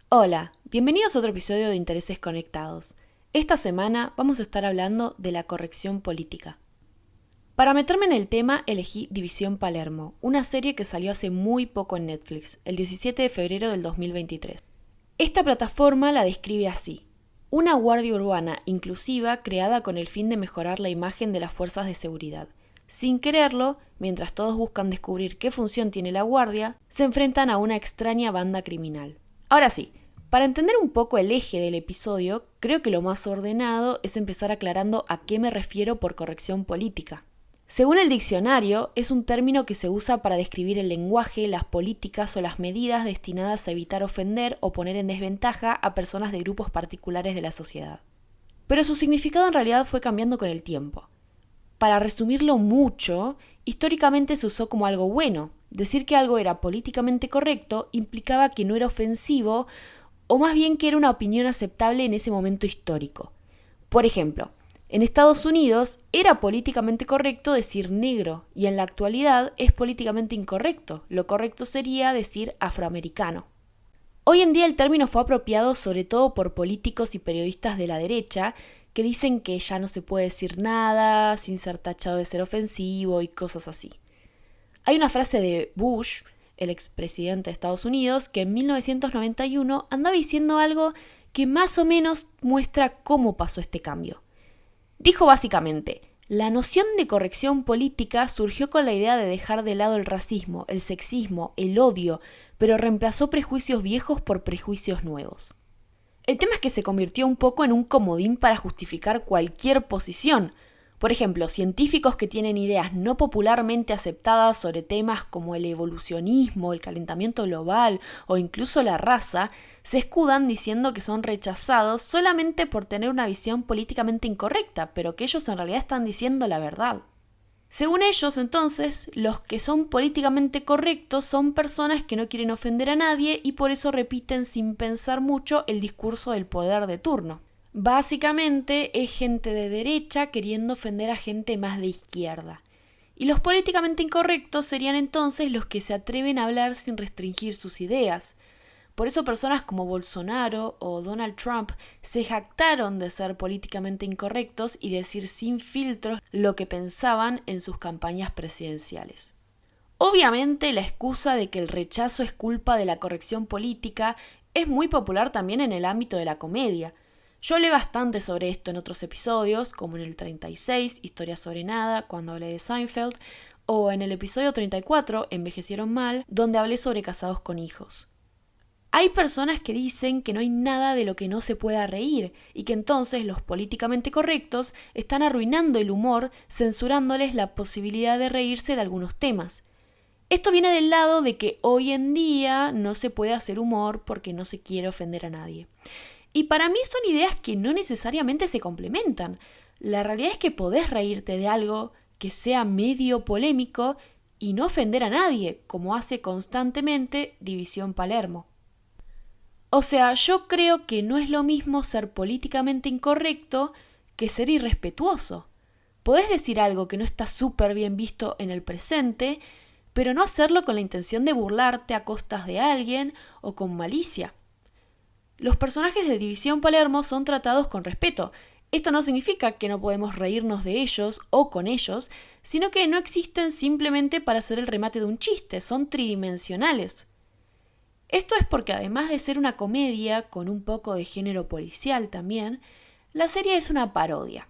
Hola, bienvenidos a otro episodio de Intereses Conectados. Esta semana vamos a estar hablando de la corrección política. Para meterme en el tema elegí División Palermo, una serie que salió hace muy poco en Netflix, el 17 de febrero del 2023. Esta plataforma la describe así: una guardia urbana inclusiva creada con el fin de mejorar la imagen de las fuerzas de seguridad. Sin quererlo, mientras todos buscan descubrir qué función tiene la guardia, se enfrentan a una extraña banda criminal. Ahora sí, para entender un poco el eje del episodio, creo que lo más ordenado es empezar aclarando a qué me refiero por corrección política. Según el diccionario, es un término que se usa para describir el lenguaje, las políticas o las medidas destinadas a evitar ofender o poner en desventaja a personas de grupos particulares de la sociedad. Pero su significado en realidad fue cambiando con el tiempo. Para resumirlo mucho, históricamente se usó como algo bueno. Decir que algo era políticamente correcto implicaba que no era ofensivo, o más bien que era una opinión aceptable en ese momento histórico. Por ejemplo, en Estados Unidos era políticamente correcto decir negro, y en la actualidad es políticamente incorrecto. Lo correcto sería decir afroamericano. Hoy en día el término fue apropiado sobre todo por políticos y periodistas de la derecha, que dicen que ya no se puede decir nada sin ser tachado de ser ofensivo y cosas así. Hay una frase de Bush, el expresidente de Estados Unidos, que en 1991 andaba diciendo algo que más o menos muestra cómo pasó este cambio. Dijo básicamente: la noción de corrección política surgió con la idea de dejar de lado el racismo, el sexismo, el odio, pero reemplazó prejuicios viejos por prejuicios nuevos. El tema es que se convirtió un poco en un comodín para justificar cualquier posición. Por ejemplo, científicos que tienen ideas no popularmente aceptadas sobre temas como el evolucionismo, el calentamiento global o incluso la raza, se escudan diciendo que son rechazados solamente por tener una visión políticamente incorrecta, pero que ellos en realidad están diciendo la verdad. Según ellos, entonces, los que son políticamente correctos son personas que no quieren ofender a nadie y por eso repiten sin pensar mucho el discurso del poder de turno. Básicamente es gente de derecha queriendo ofender a gente más de izquierda. Y los políticamente incorrectos serían entonces los que se atreven a hablar sin restringir sus ideas. Por eso personas como Bolsonaro o Donald Trump se jactaron de ser políticamente incorrectos y decir sin filtros lo que pensaban en sus campañas presidenciales. Obviamente la excusa de que el rechazo es culpa de la corrección política es muy popular también en el ámbito de la comedia. Yo hablé bastante sobre esto en otros episodios, como en el 36, Historia sobre nada, cuando hablé de Seinfeld, o en el episodio 34, Envejecieron mal, donde hablé sobre casados con hijos. Hay personas que dicen que no hay nada de lo que no se pueda reír y que entonces los políticamente correctos están arruinando el humor, censurándoles la posibilidad de reírse de algunos temas. Esto viene del lado de que hoy en día no se puede hacer humor porque no se quiere ofender a nadie. Y para mí son ideas que no necesariamente se complementan. La realidad es que podés reírte de algo que sea medio polémico y no ofender a nadie, como hace constantemente División Palermo. O sea, yo creo que no es lo mismo ser políticamente incorrecto que ser irrespetuoso. Podés decir algo que no está súper bien visto en el presente, pero no hacerlo con la intención de burlarte a costas de alguien o con malicia. Los personajes de División Palermo son tratados con respeto. Esto no significa que no podemos reírnos de ellos o con ellos, sino que no existen simplemente para hacer el remate de un chiste, son tridimensionales. Esto es porque además de ser una comedia con un poco de género policial también, la serie es una parodia.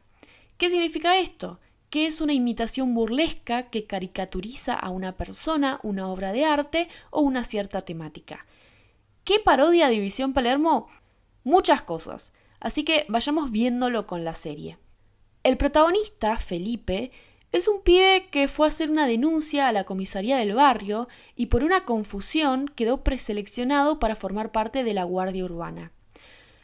¿Qué significa esto? Que es una imitación burlesca que caricaturiza a una persona, una obra de arte o una cierta temática. ¿Qué parodia División Palermo? Muchas cosas, así que vayamos viéndolo con la serie. El protagonista, Felipe, es un pibe que fue a hacer una denuncia a la comisaría del barrio y por una confusión quedó preseleccionado para formar parte de la Guardia Urbana.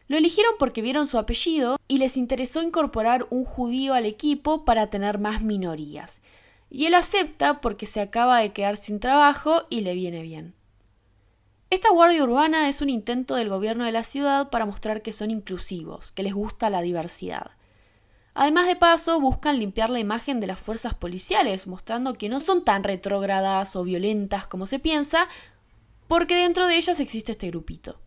Lo eligieron porque vieron su apellido y les interesó incorporar un judío al equipo para tener más minorías. Y él acepta porque se acaba de quedar sin trabajo y le viene bien. Esta Guardia Urbana es un intento del gobierno de la ciudad para mostrar que son inclusivos, que les gusta la diversidad. Además de paso, buscan limpiar la imagen de las fuerzas policiales, mostrando que no son tan retrógradas o violentas como se piensa, porque dentro de ellas existe este grupito.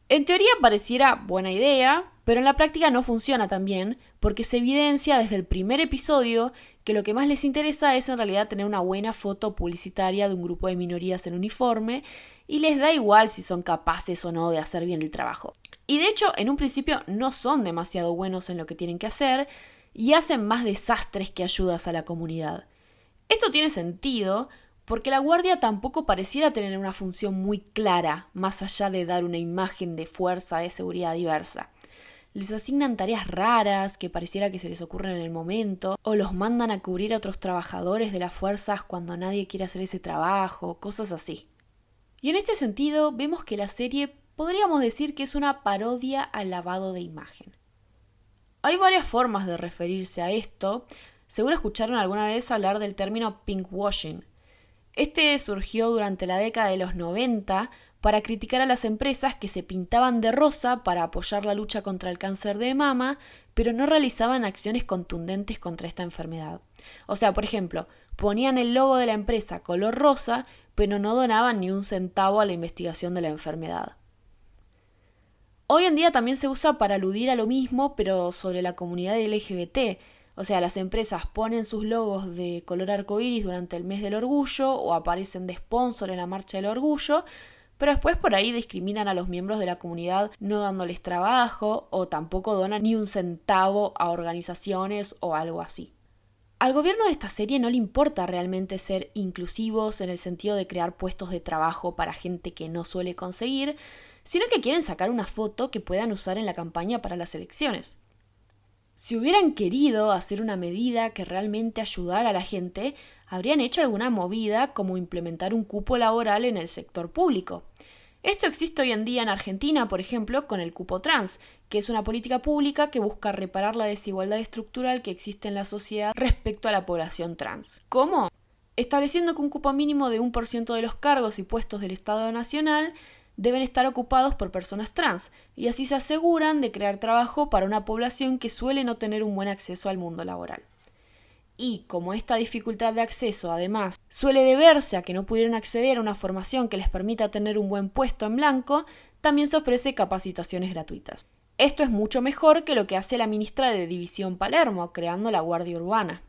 En teoría pareciera buena idea, pero en la práctica no funciona tan bien, porque se evidencia desde el primer episodio que lo que más les interesa es en realidad tener una buena foto publicitaria de un grupo de minorías en uniforme, y les da igual si son capaces o no de hacer bien el trabajo. Y de hecho, en un principio no son demasiado buenos en lo que tienen que hacer, y hacen más desastres que ayudas a la comunidad. Esto tiene sentido, porque la guardia tampoco pareciera tener una función muy clara, más allá de dar una imagen de fuerza de seguridad diversa. Les asignan tareas raras que pareciera que se les ocurren en el momento, o los mandan a cubrir a otros trabajadores de las fuerzas cuando nadie quiere hacer ese trabajo, cosas así. Y en este sentido, vemos que la serie podríamos decir que es una parodia al lavado de imagen. Hay varias formas de referirse a esto. Seguro escucharon alguna vez hablar del término pinkwashing. Este surgió durante la década de los 90 para criticar a las empresas que se pintaban de rosa para apoyar la lucha contra el cáncer de mama, pero no realizaban acciones contundentes contra esta enfermedad. O sea, por ejemplo, ponían el logo de la empresa color rosa, pero no donaban ni un centavo a la investigación de la enfermedad. Hoy en día también se usa para aludir a lo mismo, pero sobre la comunidad LGBT. O sea, las empresas ponen sus logos de color arcoíris durante el mes del orgullo o aparecen de sponsor en la marcha del orgullo, pero después por ahí discriminan a los miembros de la comunidad no dándoles trabajo o tampoco donan ni un centavo a organizaciones o algo así. Al gobierno de esta serie no le importa realmente ser inclusivos en el sentido de crear puestos de trabajo para gente que no suele conseguir, sino que quieren sacar una foto que puedan usar en la campaña para las elecciones. Si hubieran querido hacer una medida que realmente ayudara a la gente, habrían hecho alguna movida como implementar un cupo laboral en el sector público. Esto existe hoy en día en Argentina, por ejemplo, con el cupo trans, que es una política pública que busca reparar la desigualdad estructural que existe en la sociedad respecto a la población trans. ¿Cómo? Estableciendo que un cupo mínimo de 1% de los cargos y puestos del Estado Nacional deben estar ocupados por personas trans, y así se aseguran de crear trabajo para una población que suele no tener un buen acceso al mundo laboral. Y como esta dificultad de acceso, además, suele deberse a que no pudieron acceder a una formación que les permita tener un buen puesto en blanco, también se ofrece capacitaciones gratuitas. Esto es mucho mejor que lo que hace la ministra de División Palermo, creando la Guardia Urbana.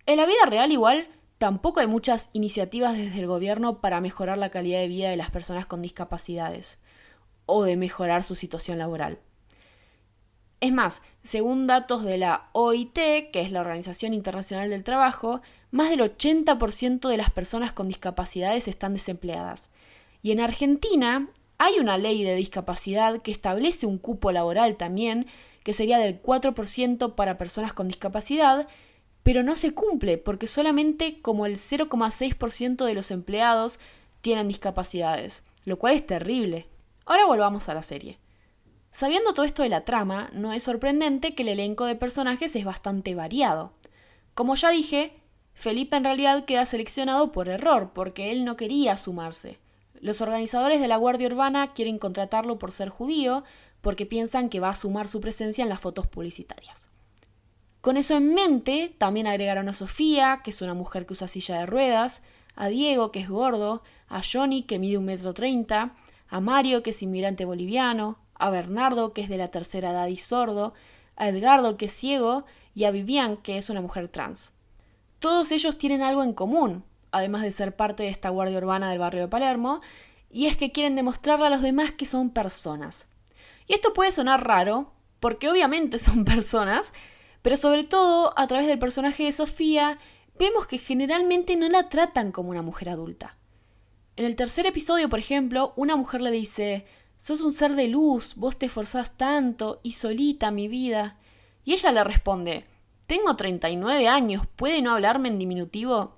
En la vida real igual, tampoco hay muchas iniciativas desde el gobierno para mejorar la calidad de vida de las personas con discapacidades o de mejorar su situación laboral. Es más, según datos de la OIT, que es la Organización Internacional del Trabajo, más del 80% de las personas con discapacidades están desempleadas. Y en Argentina hay una ley de discapacidad que establece un cupo laboral también, que sería del 4% para personas con discapacidad, pero no se cumple porque solamente como el 0,6% de los empleados tienen discapacidades, lo cual es terrible. Ahora volvamos a la serie. Sabiendo todo esto de la trama, no es sorprendente que el elenco de personajes es bastante variado. Como ya dije, Felipe en realidad queda seleccionado por error, porque él no quería sumarse. Los organizadores de la Guardia Urbana quieren contratarlo por ser judío, porque piensan que va a sumar su presencia en las fotos publicitarias. Con eso en mente, también agregaron a Sofía, que es una mujer que usa silla de ruedas, a Diego, que es gordo, a Johnny, que mide 1,30 m, a Mario, que es inmigrante boliviano, a Bernardo, que es de la tercera edad y sordo, a Edgardo, que es ciego, y a Vivian, que es una mujer trans. Todos ellos tienen algo en común, además de ser parte de esta guardia urbana del barrio de Palermo, y es que quieren demostrarle a los demás que son personas. Y esto puede sonar raro, porque obviamente son personas, pero sobre todo, a través del personaje de Sofía, vemos que generalmente no la tratan como una mujer adulta. En el tercer episodio, por ejemplo, una mujer le dice: «Sos un ser de luz, vos te esforzás tanto, y solita mi vida». Y ella le responde: «Tengo 39 años, ¿puede no hablarme en diminutivo?».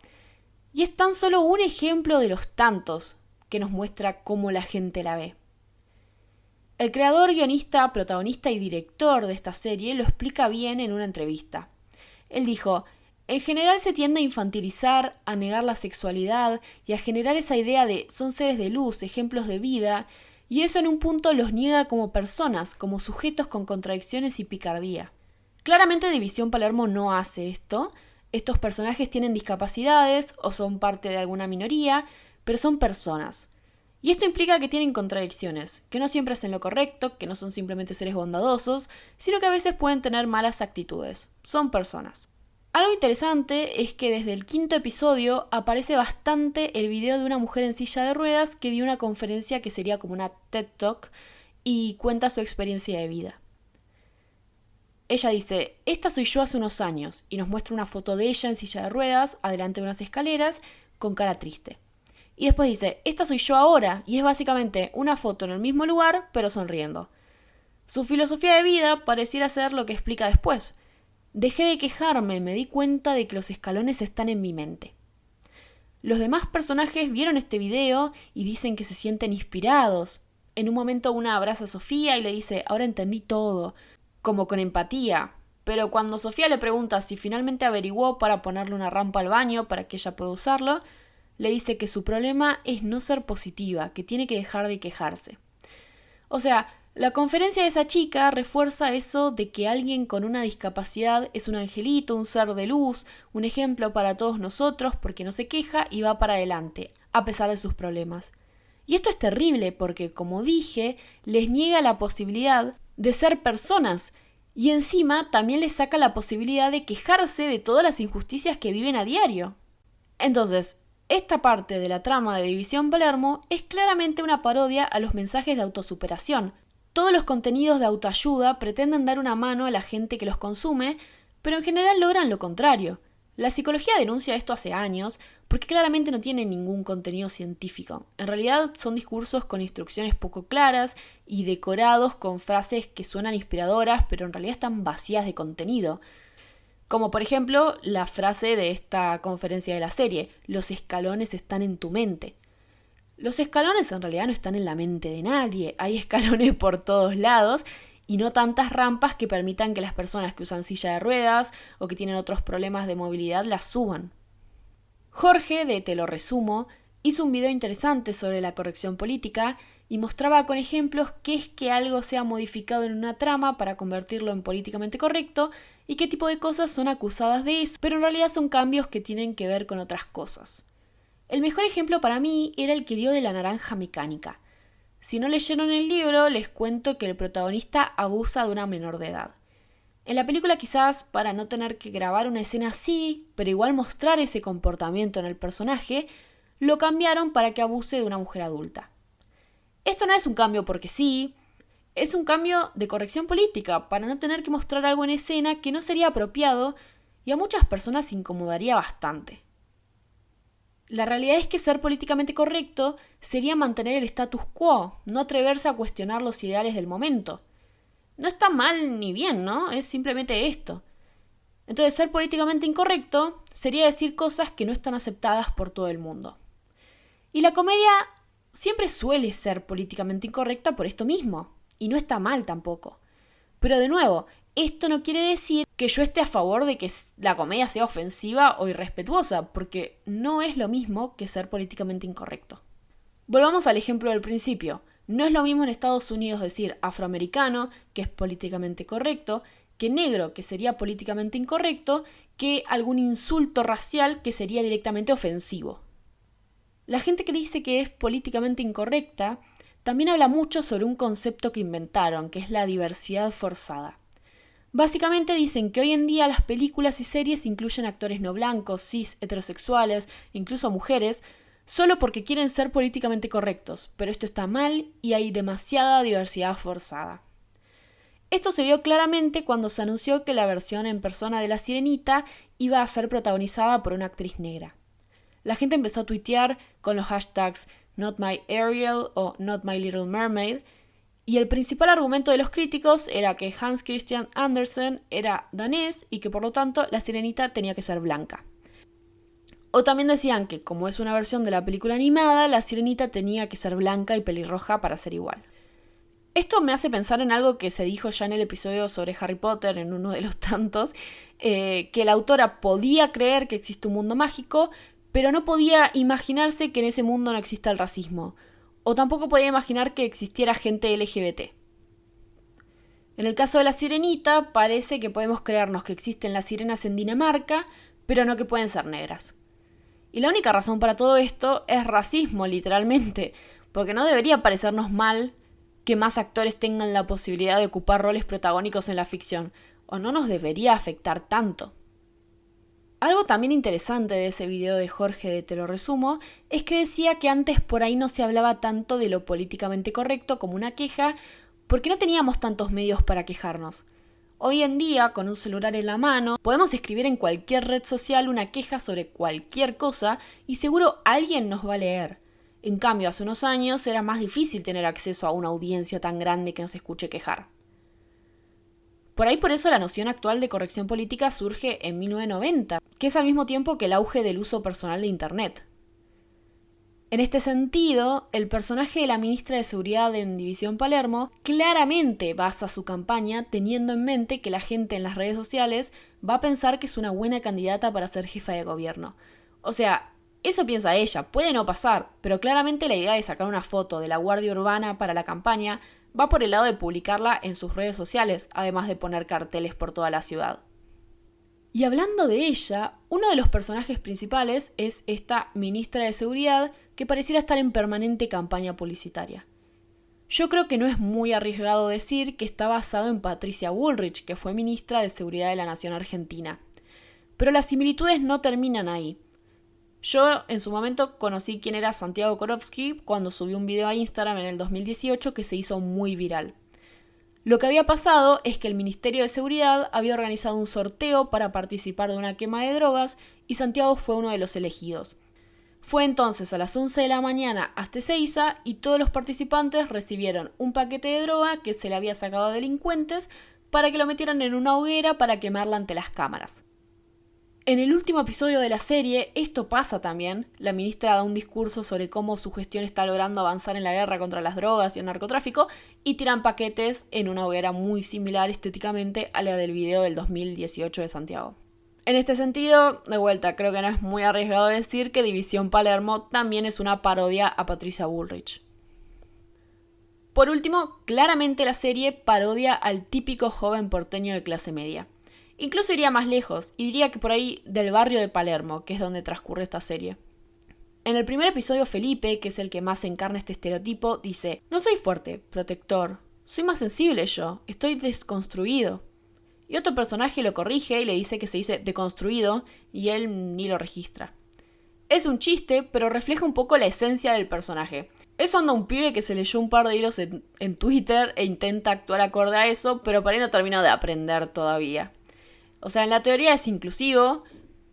Y es tan solo un ejemplo de los tantos que nos muestra cómo la gente la ve. El creador, guionista, protagonista y director de esta serie lo explica bien en una entrevista. Él dijo: «En general se tiende a infantilizar, a negar la sexualidad y a generar esa idea de son seres de luz, ejemplos de vida, y eso en un punto los niega como personas, como sujetos con contradicciones y picardía. Claramente División Palermo no hace esto. Estos personajes tienen discapacidades o son parte de alguna minoría, pero son personas. Y esto implica que tienen contradicciones, que no siempre hacen lo correcto, que no son simplemente seres bondadosos, sino que a veces pueden tener malas actitudes. Son personas. Algo interesante es que desde el 5º episodio aparece bastante el video de una mujer en silla de ruedas que dio una conferencia que sería como una TED Talk y cuenta su experiencia de vida. Ella dice, esta soy yo hace unos años, y nos muestra una foto de ella en silla de ruedas, adelante de unas escaleras, con cara triste. Y después dice, esta soy yo ahora, y es básicamente una foto en el mismo lugar, pero sonriendo. Su filosofía de vida pareciera ser lo que explica después. Dejé de quejarme, me di cuenta de que los escalones están en mi mente. Los demás personajes vieron este video y dicen que se sienten inspirados. En un momento una abraza a Sofía y le dice, ahora entendí todo, como con empatía. Pero cuando Sofía le pregunta si finalmente averiguó para ponerle una rampa al baño para que ella pueda usarlo, le dice que su problema es no ser positiva, que tiene que dejar de quejarse. O sea, la conferencia de esa chica refuerza eso de que alguien con una discapacidad es un angelito, un ser de luz, un ejemplo para todos nosotros porque no se queja y va para adelante, a pesar de sus problemas. Y esto es terrible porque, como dije, les niega la posibilidad de ser personas y encima también les saca la posibilidad de quejarse de todas las injusticias que viven a diario. Entonces, esta parte de la trama de División Palermo es claramente una parodia a los mensajes de autosuperación. Todos los contenidos de autoayuda pretenden dar una mano a la gente que los consume, pero en general logran lo contrario. La psicología denuncia esto hace años, porque claramente no tiene ningún contenido científico. En realidad son discursos con instrucciones poco claras y decorados con frases que suenan inspiradoras, pero en realidad están vacías de contenido. Como por ejemplo la frase de esta conferencia de la serie, los escalones están en tu mente. Los escalones en realidad no están en la mente de nadie, hay escalones por todos lados y no tantas rampas que permitan que las personas que usan silla de ruedas o que tienen otros problemas de movilidad las suban. Jorge, de Te lo resumo, hizo un video interesante sobre la corrección política y mostraba con ejemplos qué es que algo sea modificado en una trama para convertirlo en políticamente correcto y qué tipo de cosas son acusadas de eso, pero en realidad son cambios que tienen que ver con otras cosas. El mejor ejemplo para mí era el que dio de la naranja mecánica. Si no leyeron el libro, les cuento que el protagonista abusa de una menor de edad. En la película quizás para no tener que grabar una escena así, pero igual mostrar ese comportamiento en el personaje, lo cambiaron para que abuse de una mujer adulta. Esto no es un cambio porque sí, es un cambio de corrección política para no tener que mostrar algo en escena que no sería apropiado y a muchas personas incomodaría bastante. La realidad es que ser políticamente correcto sería mantener el status quo, no atreverse a cuestionar los ideales del momento. No está mal ni bien, ¿no? Es simplemente esto. Entonces, ser políticamente incorrecto sería decir cosas que no están aceptadas por todo el mundo. Y la comedia siempre suele ser políticamente incorrecta por esto mismo, y no está mal tampoco. Pero de nuevo, esto no quiere decir que yo esté a favor de que la comedia sea ofensiva o irrespetuosa, porque no es lo mismo que ser políticamente incorrecto. Volvamos al ejemplo del principio. No es lo mismo en Estados Unidos decir afroamericano, que es políticamente correcto, que negro, que sería políticamente incorrecto, que algún insulto racial que sería directamente ofensivo. La gente que dice que es políticamente incorrecta también habla mucho sobre un concepto que inventaron, que es la diversidad forzada. Básicamente dicen que hoy en día las películas y series incluyen actores no blancos, cis, heterosexuales, incluso mujeres, solo porque quieren ser políticamente correctos, pero esto está mal y hay demasiada diversidad forzada. Esto se vio claramente cuando se anunció que la versión en persona de La Sirenita iba a ser protagonizada por una actriz negra. La gente empezó a tuitear con los hashtags NotMyAriel o NotMyLittleMermaid, y el principal argumento de los críticos era que Hans Christian Andersen era danés y que por lo tanto La Sirenita tenía que ser blanca. O también decían que, como es una versión de la película animada, La Sirenita tenía que ser blanca y pelirroja para ser igual. Esto me hace pensar en algo que se dijo ya en el episodio sobre Harry Potter, en uno de los tantos, que la autora podía creer que existe un mundo mágico, pero no podía imaginarse que en ese mundo no exista el racismo. O tampoco podía imaginar que existiera gente LGBT. En el caso de la sirenita, parece que podemos creernos que existen las sirenas en Dinamarca, pero no que pueden ser negras. Y la única razón para todo esto es racismo, literalmente, porque no debería parecernos mal que más actores tengan la posibilidad de ocupar roles protagónicos en la ficción, o no nos debería afectar tanto. Algo también interesante de ese video de Jorge de Te lo resumo es que decía que antes por ahí no se hablaba tanto de lo políticamente correcto como una queja porque no teníamos tantos medios para quejarnos. Hoy en día, con un celular en la mano, podemos escribir en cualquier red social una queja sobre cualquier cosa y seguro alguien nos va a leer. En cambio, hace unos años era más difícil tener acceso a una audiencia tan grande que nos escuche quejar. Por eso la noción actual de corrección política surge en 1990, que es al mismo tiempo que el auge del uso personal de Internet. En este sentido, el personaje de la ministra de Seguridad en División Palermo claramente basa su campaña teniendo en mente que la gente en las redes sociales va a pensar que es una buena candidata para ser jefa de gobierno. O sea, eso piensa ella, puede no pasar, pero claramente la idea de sacar una foto de la Guardia Urbana para la campaña va por el lado de publicarla en sus redes sociales, además de poner carteles por toda la ciudad. Y hablando de ella, uno de los personajes principales es esta ministra de Seguridad que pareciera estar en permanente campaña publicitaria. Yo creo que no es muy arriesgado decir que está basado en Patricia Bullrich, que fue ministra de Seguridad de la Nación Argentina. Pero las similitudes no terminan ahí. Yo en su momento conocí quién era Santiago Korofsky cuando subió un video a Instagram en el 2018 que se hizo muy viral. Lo que había pasado es que el Ministerio de Seguridad había organizado un sorteo para participar de una quema de drogas y Santiago fue uno de los elegidos. Fue entonces a las 11 de la mañana hasta Ezeiza y todos los participantes recibieron un paquete de droga que se le había sacado a delincuentes para que lo metieran en una hoguera para quemarla ante las cámaras. En el último episodio de la serie, esto pasa también. La ministra da un discurso sobre cómo su gestión está logrando avanzar en la guerra contra las drogas y el narcotráfico y tiran paquetes en una hoguera muy similar estéticamente a la del video del 2018 de Santiago. En este sentido, de vuelta, creo que no es muy arriesgado decir que División Palermo también es una parodia a Patricia Bullrich. Por último, claramente la serie parodia al típico joven porteño de clase media. Incluso iría más lejos, y diría que por ahí del barrio de Palermo, que es donde transcurre esta serie. En el primer episodio, Felipe, que es el que más encarna este estereotipo, dice: "No soy fuerte, protector, soy más sensible yo, estoy desconstruido". Y otro personaje lo corrige y le dice que se dice deconstruido, y él ni lo registra. Es un chiste, pero refleja un poco la esencia del personaje. Es onda un pibe que se leyó un par de hilos en Twitter e intenta actuar acorde a eso, pero por ahí no terminó de aprender todavía. O sea, en la teoría es inclusivo,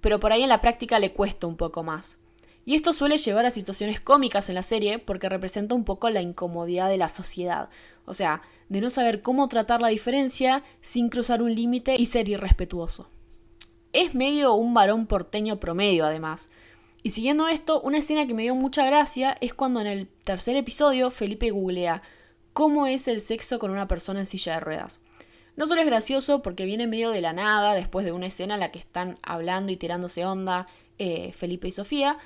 pero por ahí en la práctica le cuesta un poco más. Y esto suele llevar a situaciones cómicas en la serie porque representa un poco la incomodidad de la sociedad. O sea, de no saber cómo tratar la diferencia sin cruzar un límite y ser irrespetuoso. Es medio un varón porteño promedio, además. Y siguiendo esto, una escena que me dio mucha gracia es cuando en el tercer episodio Felipe googlea cómo es el sexo con una persona en silla de ruedas. No solo es gracioso porque viene medio de la nada después de una escena en la que están hablando y tirándose onda Felipe y Sofía,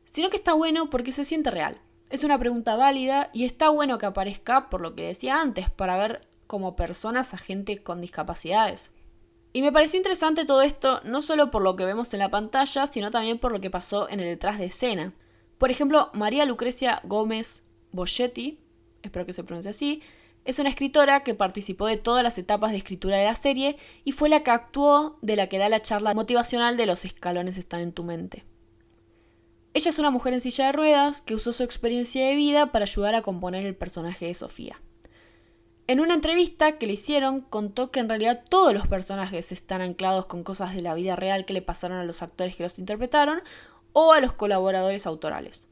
sino que está bueno porque se siente real. Es una pregunta válida y está bueno que aparezca, por lo que decía antes, para ver como personas a gente con discapacidades. Y me pareció interesante todo esto, no solo por lo que vemos en la pantalla, sino también por lo que pasó en el detrás de escena. Por ejemplo, María Lucrecia Gómez Boschetti, espero que se pronuncie así, es una escritora que participó de todas las etapas de escritura de la serie y fue la que actuó de la que da la charla motivacional de Los escalones están en tu mente. Ella es una mujer en silla de ruedas que usó su experiencia de vida para ayudar a componer el personaje de Sofía. En una entrevista que le hicieron, contó que en realidad todos los personajes están anclados con cosas de la vida real que le pasaron a los actores que los interpretaron o a los colaboradores autorales.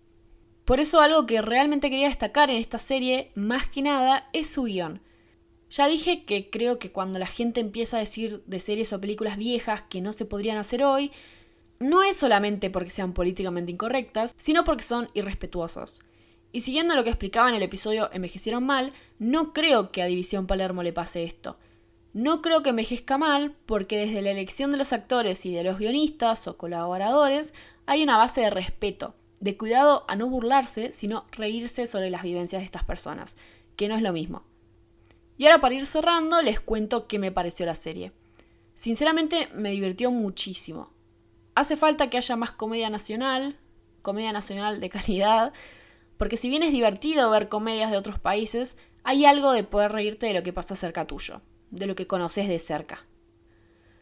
Por eso algo que realmente quería destacar en esta serie, más que nada, es su guión. Ya dije que creo que cuando la gente empieza a decir de series o películas viejas que no se podrían hacer hoy, no es solamente porque sean políticamente incorrectas, sino porque son irrespetuosas. Y siguiendo lo que explicaba en el episodio Envejecieron mal, no creo que a División Palermo le pase esto. No creo que envejezca mal porque desde la elección de los actores y de los guionistas o colaboradores hay una base de respeto, de cuidado a no burlarse, sino reírse sobre las vivencias de estas personas, que no es lo mismo. Y ahora para ir cerrando les cuento qué me pareció la serie. Sinceramente me divirtió muchísimo. Hace falta que haya más comedia nacional de calidad, porque si bien es divertido ver comedias de otros países, hay algo de poder reírte de lo que pasa cerca tuyo, de lo que conoces de cerca.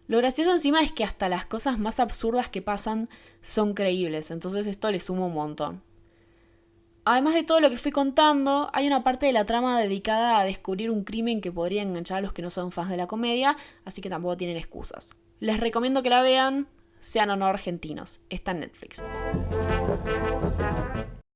Lo gracioso encima es que hasta las cosas más absurdas que pasan son creíbles, entonces esto le suma un montón. Además de todo lo que fui contando, hay una parte de la trama dedicada a descubrir un crimen que podría enganchar a los que no son fans de la comedia, así que tampoco tienen excusas. Les recomiendo que la vean, sean o no argentinos, está en Netflix.